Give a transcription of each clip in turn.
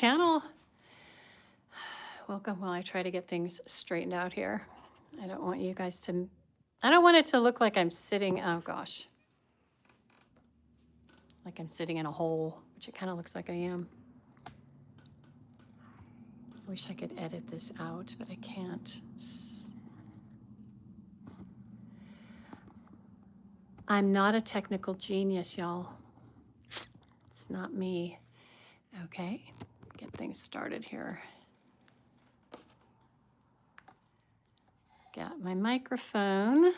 channel. Welcome while I try to get things straightened out here. I don't want you guys to, I don't want it to look like I'm sitting, oh gosh, like I'm sitting in a hole, which it kind of looks like I am. I wish I could edit this out, but I can't. I'm not a technical genius, y'all. It's not me. Okay, get things started here. Got my microphone.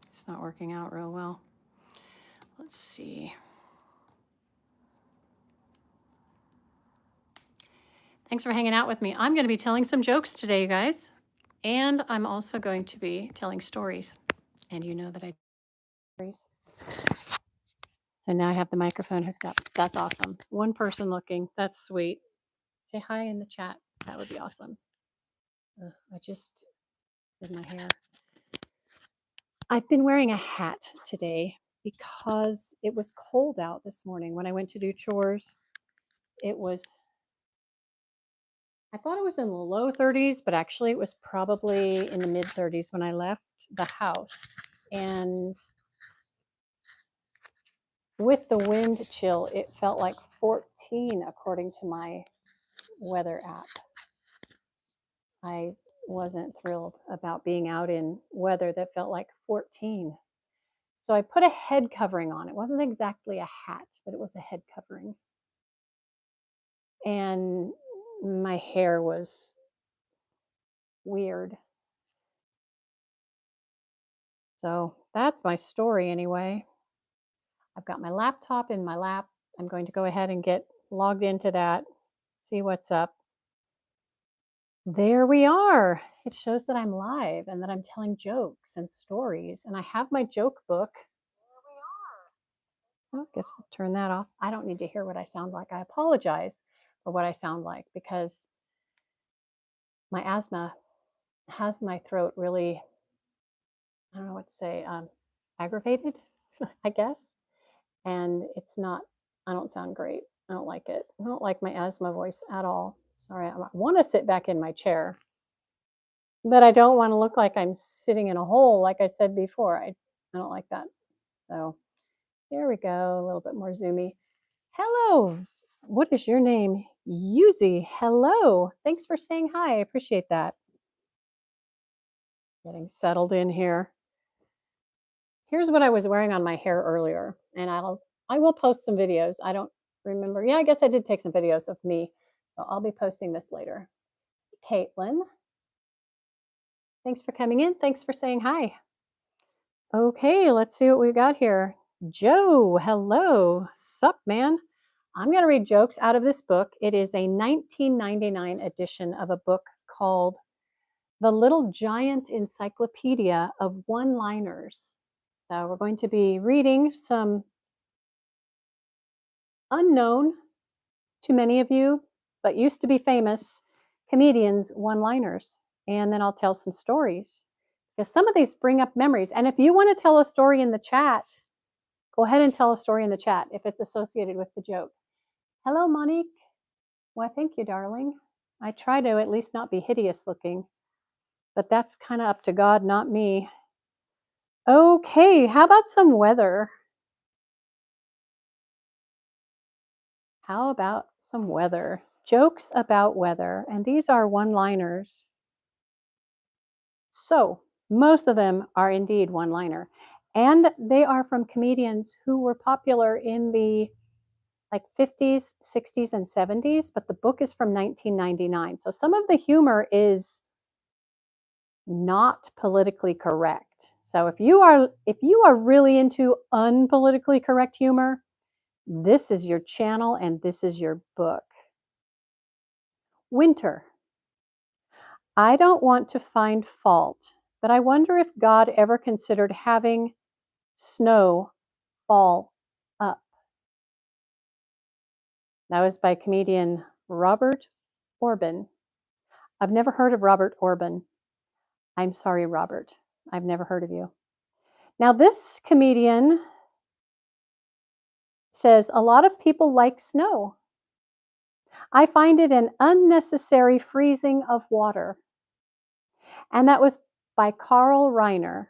It's not working out real well. Let's see. Thanks for hanging out with me. I'm going to be telling some jokes today, you guys. And I'm also going to be telling stories. And you know that I do stories. So now I have the microphone hooked up. That's awesome. One person looking. That's sweet. Say hi in the chat. That would be awesome. I just did my hair. I've been wearing a hat today because it was cold out this morning when I went to do chores. It was, I thought it was in the low 30s, but actually it was probably in the mid 30s when I left the house. And with the wind chill, it felt like 14 according to my weather app. I wasn't thrilled about being out in weather that felt like 14. So I put a head covering on. It wasn't exactly a hat, but it was a head covering. And my hair was weird. So that's my story anyway. I've got my laptop in my lap. I'm going to go ahead and get logged into that, see what's up. There we are. It shows that I'm live and that I'm telling jokes and stories. And I have my joke book. There we are. Oh, I guess I'll turn that off. I don't need to hear what I sound like. I apologize for what I sound like because my asthma has my throat really, I don't know what to say, aggravated, I guess. And it's not, I don't sound great. I don't like it. I don't like my asthma voice at all. Sorry, I want to sit back in my chair, but I don't want to look like I'm sitting in a hole, like I said before. I don't like that. So there we go, a little bit more zoomy. Hello, what is your name? Yuzi, hello. Thanks for saying hi. I appreciate that. Getting settled in here. Here's what I was wearing on my hair earlier, and I will post some videos. I don't remember. Yeah, I guess I did take some videos of me, so I'll be posting this later. Caitlin, thanks for coming in. Thanks for saying hi. Okay, let's see what we've got here. Joe, hello. Sup, man? I'm going to read jokes out of this book. It is a 1999 edition of a book called The Little Giant Encyclopedia of One-Liners. So we're going to be reading some unknown to many of you, but used to be famous comedians' one-liners. And then I'll tell some stories because some of these bring up memories. And if you want to tell a story in the chat, go ahead and tell a story in the chat if it's associated with the joke. Hello, Monique. Why, thank you, darling. I try to at least not be hideous looking, but that's kind of up to God, not me. Okay, how about some weather? How about some weather? Jokes about weather, and these are one-liners. So most of them are indeed one-liner, and they are from comedians who were popular in the like 50s, 60s, and 70s, but the book is from 1999. So some of the humor is not politically correct. So if you are really into unpolitically correct humor, this is your channel and this is your book. Winter. I don't want to find fault, but I wonder if God ever considered having snow fall up. That was by comedian Robert Orban. I've never heard of Robert Orban. I'm sorry, Robert. I've never heard of you. Now, this comedian says, a lot of people like snow. I find it an unnecessary freezing of water. And that was by Carl Reiner,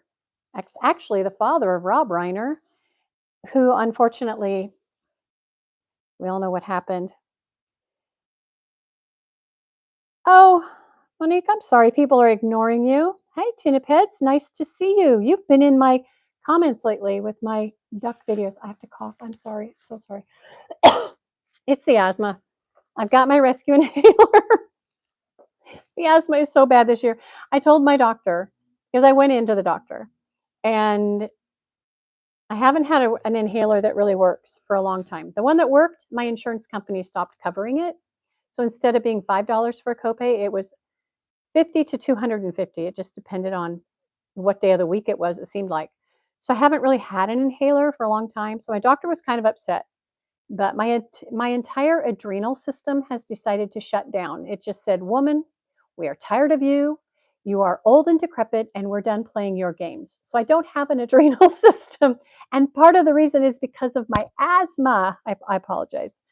actually the father of Rob Reiner, who unfortunately, we all know what happened. Oh, Monique, I'm sorry people are ignoring you. Hey, Tina Pets, nice to see you. You've been in my comments lately with my duck videos. I have to cough. I'm sorry. So sorry. It's the asthma. I've got my rescue inhaler. The asthma is so bad this year. I told my doctor, because I went into the doctor, and I haven't had an inhaler that really works for a long time. The one that worked, my insurance company stopped covering it. So instead of being $5 for a copay, it was 50 to 250. It just depended on what day of the week it was, it seemed like. So I haven't really had an inhaler for a long time. So my doctor was kind of upset. But my entire adrenal system has decided to shut down. It just said, "Woman, we are tired of you. You are old and decrepit, and we're done playing your games." So I don't have an adrenal system, and part of the reason is because of my asthma. I apologize.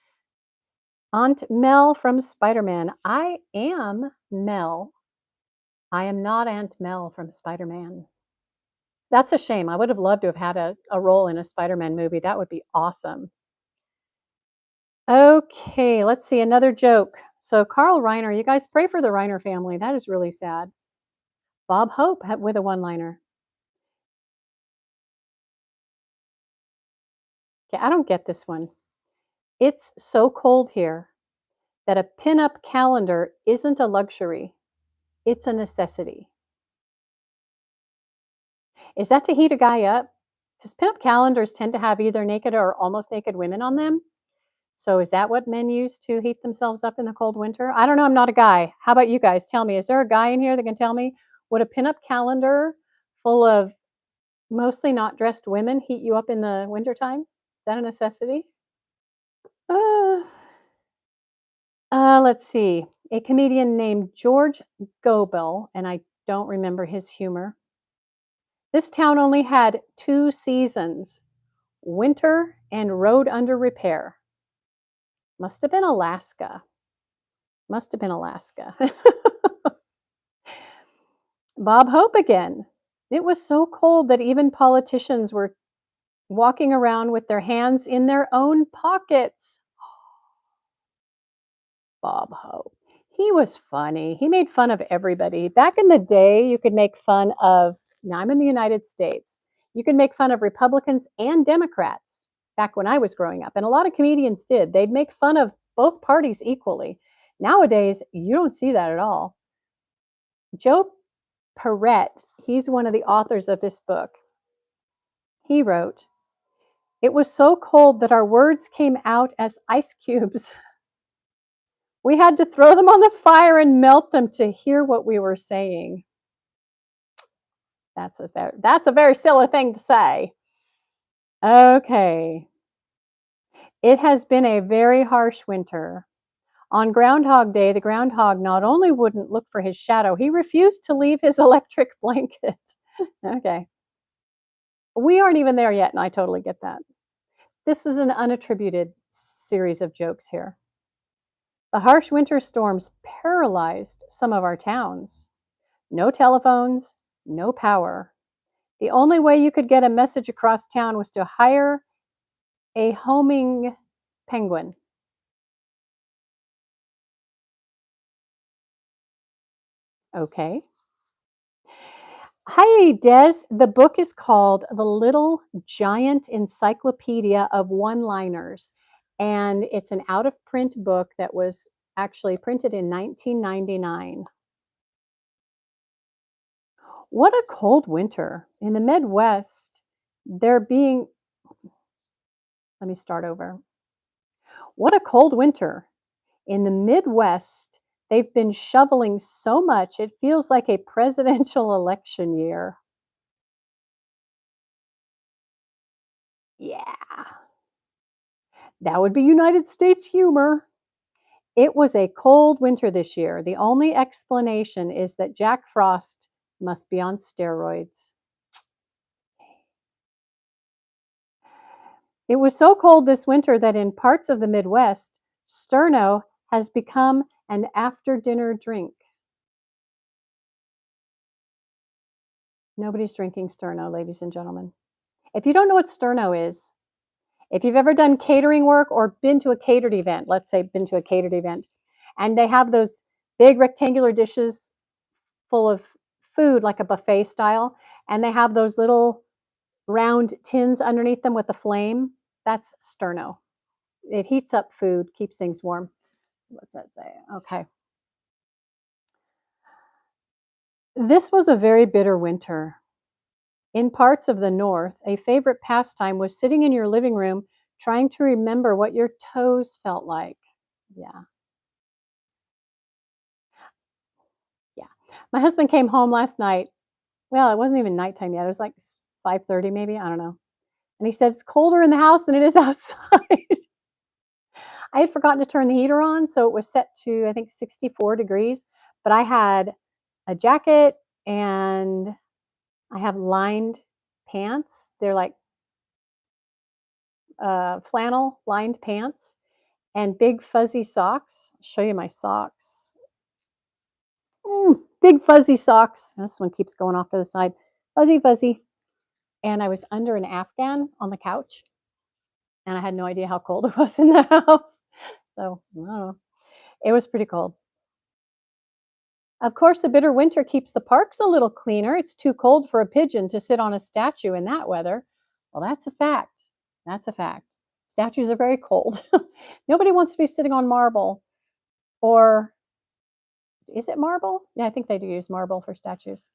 Aunt Mel from Spider-Man. I am Mel. I am not Aunt Mel from Spider-Man. That's a shame. I would have loved to have had a role in a Spider-Man movie. That would be awesome. Okay, let's see another joke. So Carl Reiner, you guys pray for the Reiner family. That is really sad. Bob Hope with a one-liner. Okay, I don't get this one. It's so cold here that a pin-up calendar isn't a luxury. It's a necessity. Is that to heat a guy up? Because pin-up calendars tend to have either naked or almost naked women on them. So is that what men use to heat themselves up in the cold winter? I don't know. I'm not a guy. How about you guys? Tell me, is there a guy in here that can tell me, would a pinup calendar full of mostly not dressed women heat you up in the wintertime? Is that a necessity? Uh, let's see. A comedian named George Gobel, and I don't remember his humor. This town only had 2 seasons, winter and road under repair. Must have been Alaska. Must have been Alaska. Bob Hope again. It was so cold that even politicians were walking around with their hands in their own pockets. Bob Hope. He was funny. He made fun of everybody. Back in the day, you could make fun of, now I'm in the United States, you could make fun of Republicans and Democrats back when I was growing up. And a lot of comedians did. They'd make fun of both parties equally. Nowadays, you don't see that at all. Joe Perret, he's one of the authors of this book. He wrote, "It was so cold that our words came out as ice cubes. We had to throw them on the fire and melt them to hear what we were saying." That's a very silly thing to say. Okay. It has been a very harsh winter. On Groundhog Day, the groundhog not only wouldn't look for his shadow, he refused to leave his electric blanket. Okay. We aren't even there yet, and I totally get that. This is an unattributed series of jokes here. The harsh winter storms paralyzed some of our towns. No telephones, no power. The only way you could get a message across town was to hire a homing penguin. Okay. Hi, Des. The book is called The Little Giant Encyclopedia of One-Liners, and it's an out of print book that was actually printed in 1999. What a cold winter. In the Midwest, there being, let me start over. What a cold winter. In the Midwest, they've been shoveling so much, it feels like a presidential election year. Yeah, that would be United States humor. It was a cold winter this year. The only explanation is that Jack Frost must be on steroids. It was so cold this winter that in parts of the Midwest, Sterno has become an after dinner drink. Nobody's drinking Sterno, ladies and gentlemen. If you don't know what Sterno is, if you've ever done catering work or been to a catered event, let's say been to a catered event, and they have those big rectangular dishes full of food like a buffet style, and they have those little round tins underneath them with a flame, that's Sterno. It heats up food, keeps things warm. What's that say? Okay. This was a very bitter winter. In parts of the North, a favorite pastime was sitting in your living room trying to remember what your toes felt like. Yeah, yeah. My husband came home last night. Well, it wasn't even nighttime yet. It was like 5:30 maybe, I don't know. And he said, "It's colder in the house than it is outside." I had forgotten to turn the heater on, so it was set to, I think, 64 degrees, but I had a jacket and I have lined pants. They're like flannel lined pants and big fuzzy socks. I'll show you my socks. Big fuzzy socks. This one keeps going off to the side. Fuzzy, fuzzy. And I was under an Afghan on the couch, and I had no idea how cold it was in the house. So, I don't know. It was pretty cold. Of course, the bitter winter keeps the parks a little cleaner. It's too cold for a pigeon to sit on a statue in that weather. Well, that's a fact. That's a fact. Statues are very cold. Nobody wants to be sitting on marble, or is it marble? Yeah, I think they do use marble for statues.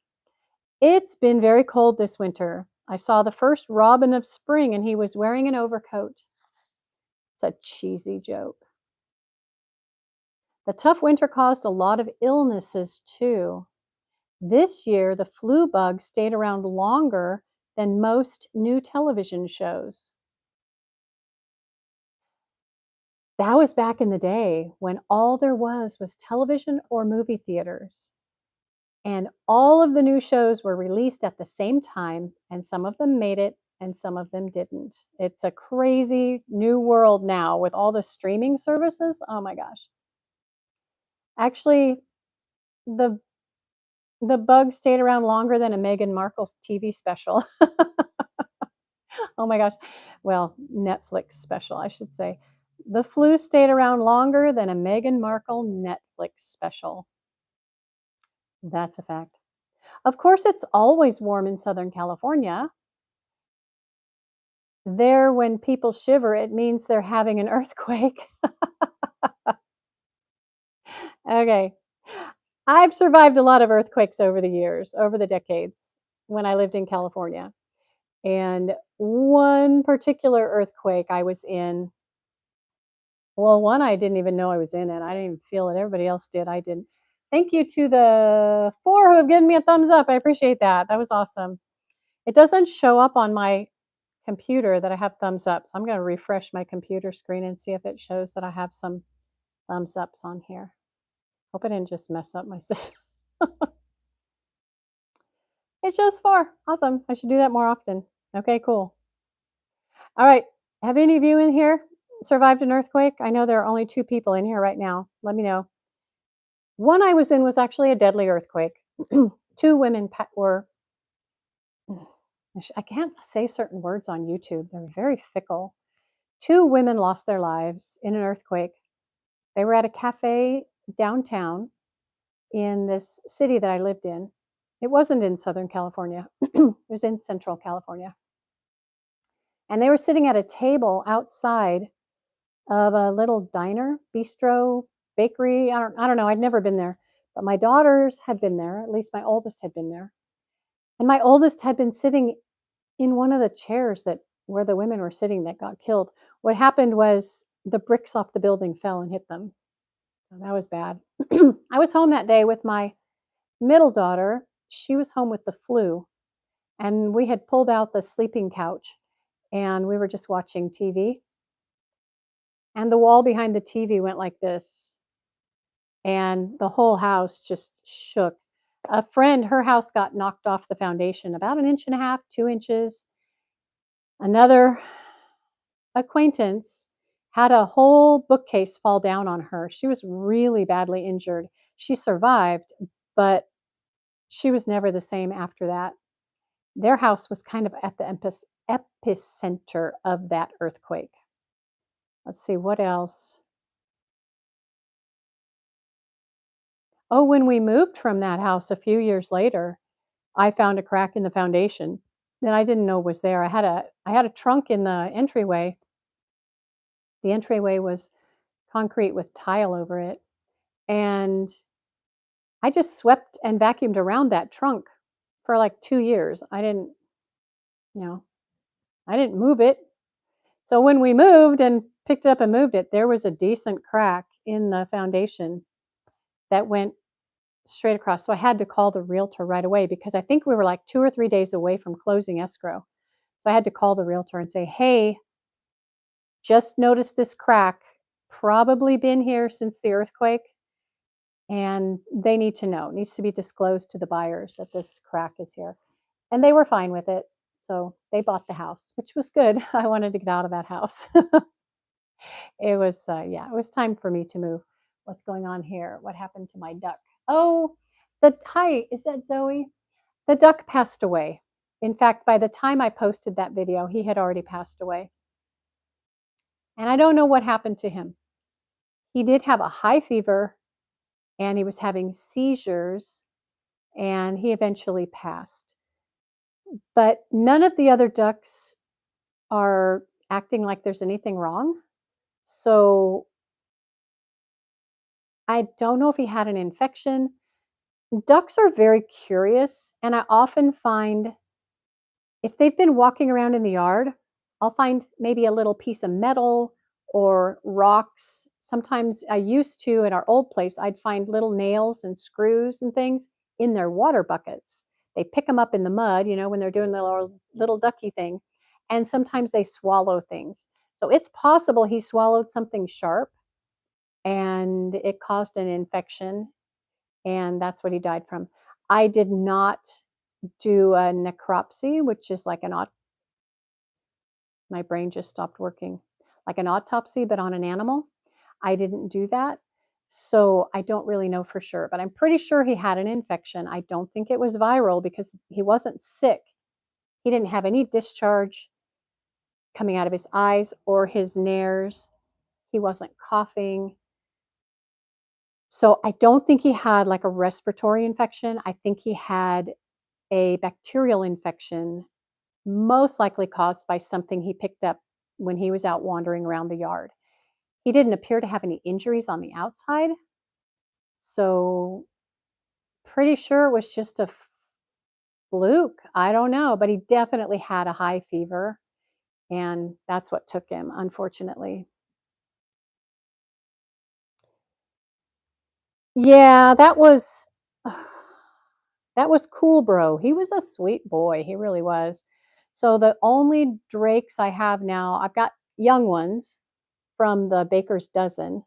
It's been very cold this winter. I saw the first robin of spring and he was wearing an overcoat. It's a cheesy joke. The tough winter caused a lot of illnesses too. This year, the flu bug stayed around longer than most new television shows. That was back in the day when all there was television or movie theaters. And all of the new shows were released at the same time, and some of them made it and some of them didn't. It's a crazy new world now with all the streaming services. Oh my gosh. Actually, the the bug stayed around longer than a Meghan Markle's TV special. Oh my gosh. Well, Netflix special, I should say. The flu stayed around longer than a Meghan Markle Netflix special. That's a fact. Of course, it's always warm in Southern California. There, when people shiver, it means they're having an earthquake. Okay. I've survived a lot of earthquakes over the years, over the decades when I lived in California. And one particular earthquake I was in, well, one I didn't even know I was in it. I didn't even feel it. Everybody else did. I didn't. Thank you to the 4 who have given me a thumbs up. I appreciate that. That was awesome. It doesn't show up on my computer that I have thumbs up. So I'm going to refresh my computer screen and see if it shows that I have some thumbs ups on here. Hope I didn't just mess up my system. It shows 4. Awesome. I should do that more often. Okay, cool. All right. Have any of you in here survived an earthquake? I know there are only 2 people in here right now. Let me know. One I was in was actually a deadly earthquake. 2 women were, I can't say certain words on YouTube. They're very fickle. 2 women lost their lives in an earthquake. They were at a cafe downtown in this city that I lived in. It wasn't in Southern California. It was in Central California. And they were sitting at a table outside of a little diner, bistro, bakery. I don't know. I'd never been there. But my daughters had been there. At least my oldest had been there. And my oldest had been sitting in one of the chairs that where the women were sitting that got killed. What happened was the bricks off the building fell and hit them. So that was bad. I was home that day with my middle daughter. She was home with the flu, and we had pulled out the sleeping couch and we were just watching TV. And the wall behind the TV went like this, and the whole house just shook. A friend, her house got knocked off the foundation about an inch and a half, 2 inches. Another acquaintance had a whole bookcase fall down on her. She was really badly injured. She survived, but she was never the same after that. Their house was kind of at the epicenter of that earthquake. Let's see, what else? Oh, when we moved from that house a few years later, I found a crack in the foundation that I didn't know was there. I had a trunk in the entryway. The entryway was concrete with tile over it, and I just swept and vacuumed around that trunk for like 2 years. You know, I didn't move it. So when we moved and picked it up and moved it, there was a decent crack in the foundation that went straight across. So I had to call the realtor right away because I think we were like 2 or 3 days away from closing escrow. So I had to call the realtor and say, "Hey, just noticed this crack, probably been here since the earthquake, and they need to know. It needs to be disclosed to the buyers that this crack is here." And they were fine with it. So they bought the house, which was good. I wanted to get out of that house. It was, yeah, it was time for me to move. What's going on here? What happened to my duck? Oh, hi, is that Zoe? The duck passed away. In fact, by the time I posted that video, he had already passed away. And I don't know what happened to him. He did have a high fever and he was having seizures and he eventually passed. But none of the other ducks are acting like there's anything wrong. So I don't know if he had an infection. Ducks are very curious, and I often find if they've been walking around in the yard, I'll find maybe a little piece of metal or rocks. Sometimes I used to at our old place, I'd find little nails and screws and things in their water buckets. They pick them up in the mud, when they're doing the little ducky thing, and sometimes they swallow things. So it's possible he swallowed something sharp and it caused an infection, and that's what he died from. I did not do a necropsy, which is like my brain just stopped working, like an autopsy, but on an animal. I didn't do that. So I don't really know for sure, but I'm pretty sure he had an infection. I don't think it was viral because he wasn't sick. He didn't have any discharge coming out of his eyes or his nares. He wasn't coughing. So I don't think he had like a respiratory infection. I think he had a bacterial infection, most likely caused by something he picked up when he was out wandering around the yard. He didn't appear to have any injuries on the outside, so pretty sure it was just a fluke. I don't know, but he definitely had a high fever, and that's what took him, unfortunately. Yeah, that was cool, bro. He was a sweet boy. He really was. So the only drakes I have now, I've got young ones from the Baker's Dozen,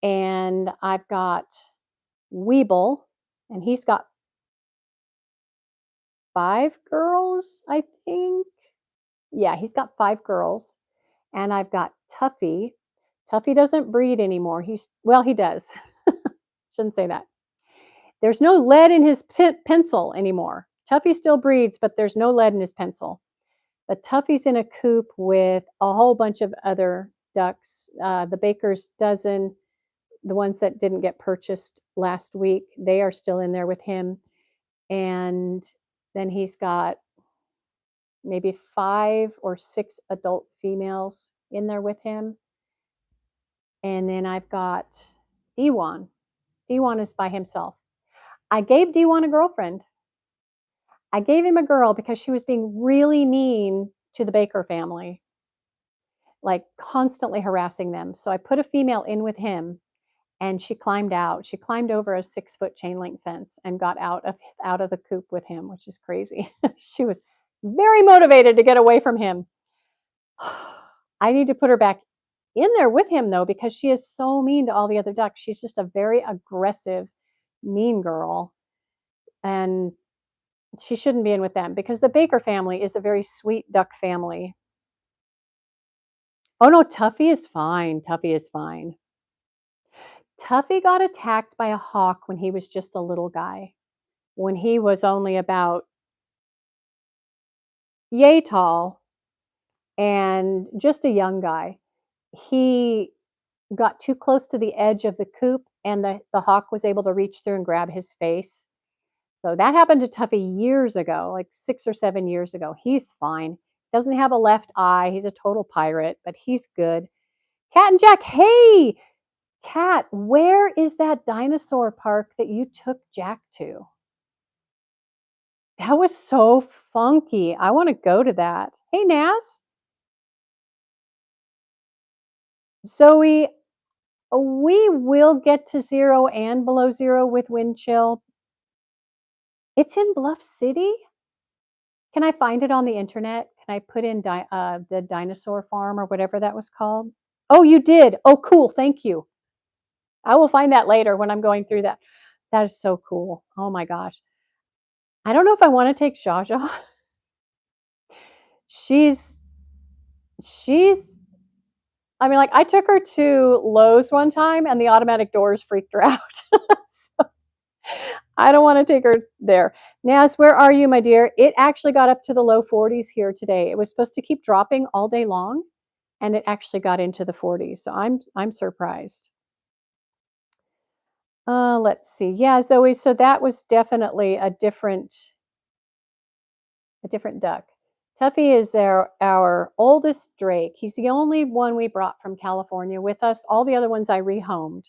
and I've got Weeble, and he's got 5 girls, I think. Yeah, he's got 5 girls, and I've got Tuffy. Tuffy doesn't breed anymore. He does. Shouldn't say that. There's no lead in his pencil anymore. Tuffy still breeds, but there's no lead in his pencil. But Tuffy's in a coop with a whole bunch of other ducks. The Baker's Dozen, the ones that didn't get purchased last week, they are still in there with him. And then he's got maybe 5 or 6 adult females in there with him. And then I've got D1. D1 is by himself. I gave D1 a girlfriend. I gave him a girl because she was being really mean to the Baker family, like constantly harassing them. So I put a female in with him and she climbed out. She climbed over a 6-foot chain link fence and got out of the coop with him, which is crazy. She was very motivated to get away from him. I need to put her back in there with him though, because she is so mean to all the other ducks. She's just a very aggressive, mean girl. And she shouldn't be in with them because the Baker family is a very sweet duck family. Oh, no, Tuffy is fine. Tuffy is fine. Tuffy got attacked by a hawk when he was just a little guy, when he was only about yay tall and just a young guy. He got too close to the edge of the coop, and the hawk was able to reach through and grab his face. So that happened to Tuffy years ago, like 6 or 7 years ago. He's fine. Doesn't have a left eye. He's a total pirate, but he's good. Cat and Jack, hey, Cat, where is that dinosaur park that you took Jack to? That was so funky. I want to go to that. Hey, Nas. Zoe, we will get to 0 and below 0 with wind chill. It's in Bluff City? Can I find it on the internet? Can I put in the dinosaur farm or whatever that was called? Oh, you did. Oh, cool. Thank you. I will find that later when I'm going through that. That is so cool. Oh my gosh. I don't know if I want to take Jaja. She's she's I mean, like, I took her to Lowe's one time and the automatic doors freaked her out. So, I don't wanna take her there. Naz, where are you, my dear? It actually got up to the low 40s here today. It was supposed to keep dropping all day long, and it actually got into the 40s, so I'm surprised. Let's see. Yeah, Zoe, so that was definitely a different duck. Tuffy is our oldest drake. He's the only one we brought from California with us. All the other ones I rehomed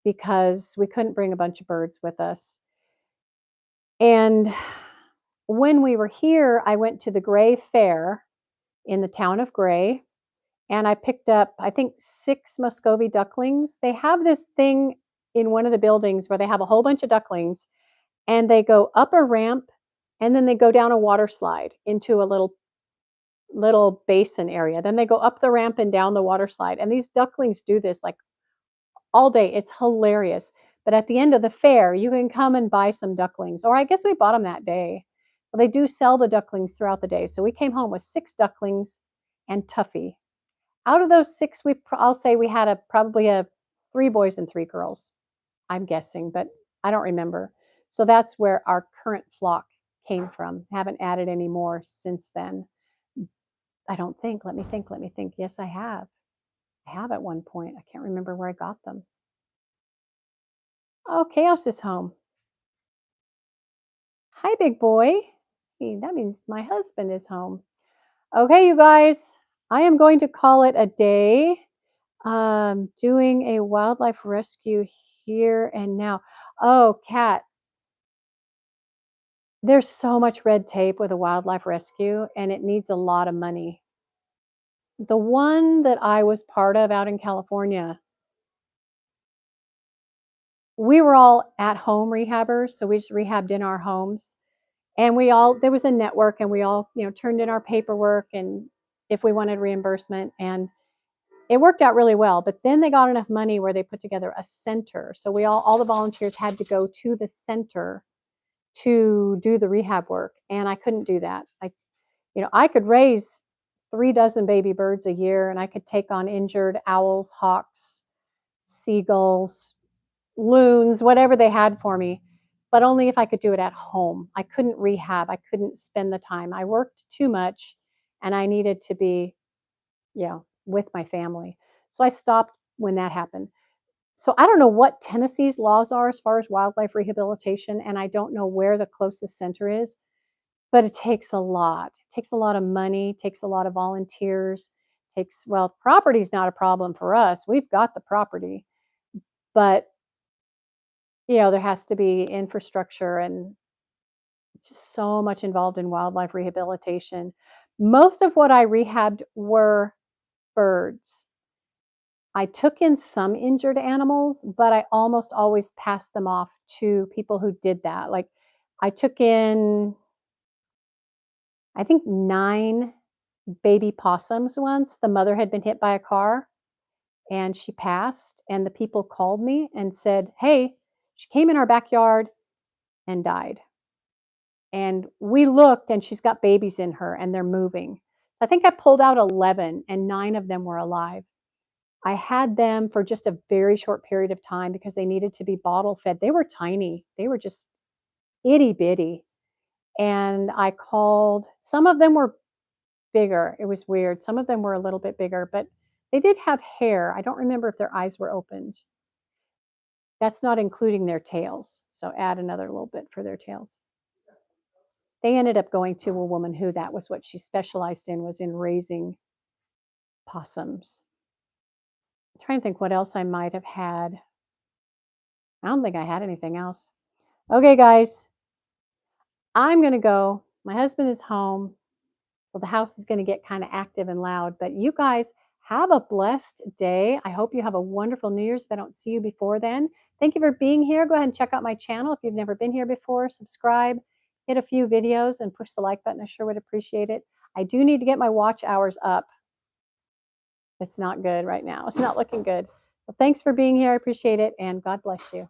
because we couldn't bring a bunch of birds with us. And when we were here, I went to the Gray Fair in the town of Gray, and I picked up, I think, 6 Muscovy ducklings. They have this thing in one of the buildings where they have a whole bunch of ducklings, and they go up a ramp, and then they go down a water slide into a little basin area. Then they go up the ramp and down the water slide. And these ducklings do this like all day. It's hilarious. But at the end of the fair, you can come and buy some ducklings. Or I guess we bought them that day. So they do sell the ducklings throughout the day. So we came home with 6 ducklings and Tuffy. Out of those 6, I'll say we had probably a 3 boys and 3 girls. I'm guessing, but I don't remember. So that's where our current flock came from. Haven't added any more since then. I don't think. Let me think. Let me think. Yes, I have. I have at one point. I can't remember where I got them. Oh, Chaos is home. Hi, big boy. Hey, that means my husband is home. Okay, you guys, I am going to call it a day. Doing a wildlife rescue here and now. Oh, Kat, there's so much red tape with a wildlife rescue, and it needs a lot of money. The one that I was part of out in California, we were all at home rehabbers, so we just rehabbed in our homes. And there was a network, and we all, turned in our paperwork and if we wanted reimbursement, and it worked out really well. But then they got enough money where they put together a center. So all the volunteers had to go to the center to do the rehab work, and I couldn't do that. I could raise 3 dozen baby birds a year, and I could take on injured owls, hawks, seagulls, loons, whatever they had for me, but only if I could do it at home. I couldn't rehab. I couldn't spend the time. I worked too much, and I needed to be, with my family. So I stopped when that happened. So I don't know what Tennessee's laws are as far as wildlife rehabilitation, and I don't know where the closest center is, but it takes a lot. It takes a lot of money, takes a lot of volunteers, property's not a problem for us. We've got the property, but there has to be infrastructure and just so much involved in wildlife rehabilitation. Most of what I rehabbed were birds. I took in some injured animals, but I almost always passed them off to people who did that. Like I took in, I think, 9 baby possums once. The mother had been hit by a car and she passed, and the people called me and said, "Hey, she came in our backyard and died." And we looked, and she's got babies in her and they're moving. So I think I pulled out 11 and 9 of them were alive. I had them for just a very short period of time because they needed to be bottle fed. They were tiny. They were just itty bitty. And I called, some of them were bigger. It was weird. Some of them were a little bit bigger, but they did have hair. I don't remember if their eyes were opened. That's not including their tails. So add another little bit for their tails. They ended up going to a woman who that was what she specialized in, was in raising possums. I'm trying to think what else I might have had. I don't think I had anything else. Okay, guys, I'm going to go. My husband is home. So the house is going to get kind of active and loud. But you guys have a blessed day. I hope you have a wonderful New Year's if I don't see you before then. Thank you for being here. Go ahead and check out my channel if you've never been here before. Subscribe, hit a few videos, and push the like button. I sure would appreciate it. I do need to get my watch hours up. It's not good right now. It's not looking good. Well, thanks for being here. I appreciate it. And God bless you.